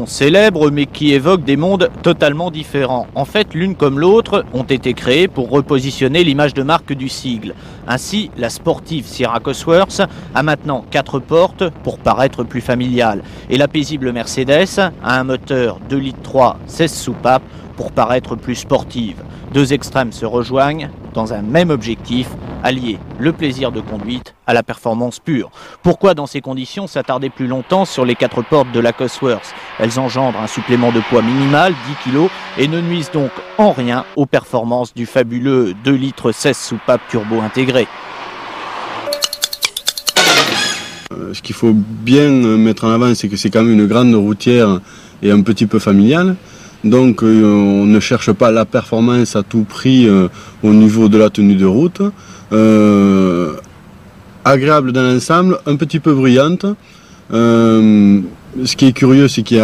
Célèbres mais qui évoquent des mondes totalement différents. En fait, l'une comme l'autre ont été créées pour repositionner l'image de marque du sigle. Ainsi, la sportive Sierra Cosworth a maintenant 4 portes pour paraître plus familiale. Et la paisible Mercedes a un moteur 2,3 litres 16 soupapes pour paraître plus sportive. Deux extrêmes se rejoignent dans un même objectif, allier le plaisir de conduite à la performance pure. Pourquoi dans ces conditions s'attarder plus longtemps sur les 4 portes de la Cosworth? Elles engendrent un supplément de poids minimal, 10 kg, et ne nuisent donc en rien aux performances du fabuleux 2,16 litres soupape turbo intégré. Ce qu'il faut bien mettre en avant, c'est que c'est quand même une grande routière et un petit peu familiale. Donc on ne cherche pas la performance à tout prix au niveau de la tenue de route. Agréable dans l'ensemble, un petit peu bruyante. Ce qui est curieux, c'est qu'il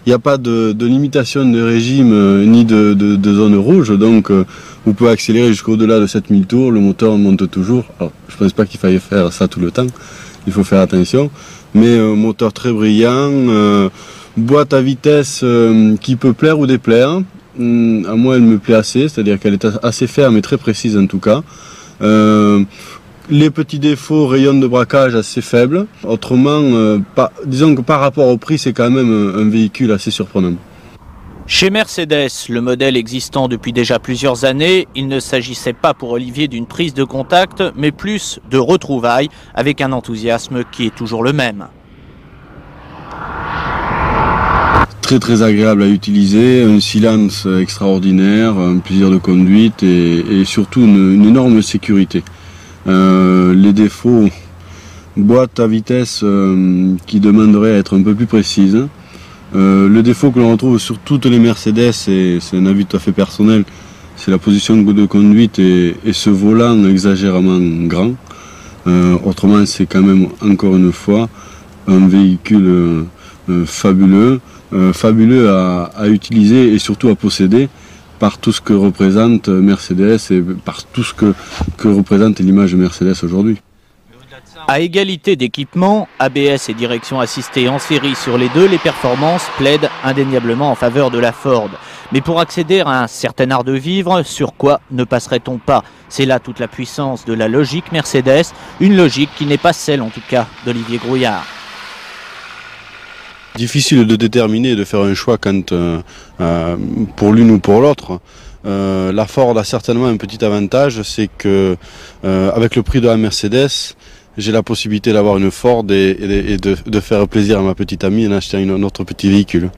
n'y a pas de limitation de régime ni de zone rouge. Donc vous pouvez accélérer jusqu'au-delà de 7000 tours, le moteur monte toujours. Alors, je ne pense pas qu'il faille faire ça tout le temps, il faut faire attention. Mais moteur très brillant. Boîte à vitesse qui peut plaire ou déplaire. À moi, elle me plaît assez, c'est-à-dire qu'elle est assez ferme et très précise en tout cas. Les petits défauts, rayons de braquage assez faibles. Autrement, disons que par rapport au prix, c'est quand même un véhicule assez surprenant. Chez Mercedes, le modèle existant depuis déjà plusieurs années, il ne s'agissait pas pour Olivier d'une prise de contact, mais plus de retrouvailles avec un enthousiasme qui est toujours le même. Très agréable à utiliser, un silence extraordinaire, un plaisir de conduite et surtout une énorme sécurité. Les défauts, boîte à vitesse qui demanderait à être un peu plus précise. Le défaut que l'on retrouve sur toutes les Mercedes, c'est un avis tout à fait personnel, c'est la position de conduite et ce volant exagérément grand. Autrement, c'est quand même encore une fois un véhicule fabuleux à utiliser et surtout à posséder par tout ce que représente Mercedes et par tout ce que représente l'image de Mercedes aujourd'hui. À égalité d'équipement, ABS et direction assistée en série sur les deux, les performances plaident indéniablement en faveur de la Ford. Mais pour accéder à un certain art de vivre, sur quoi ne passerait-on pas? C'est là toute la puissance de la logique Mercedes, une logique qui n'est pas celle en tout cas d'Olivier Grouillard. Difficile de déterminer, de faire un choix pour l'une ou pour l'autre. La Ford a certainement un petit avantage, c'est que avec le prix de la Mercedes, j'ai la possibilité d'avoir une Ford et de faire plaisir à ma petite amie en achetant un autre petit véhicule.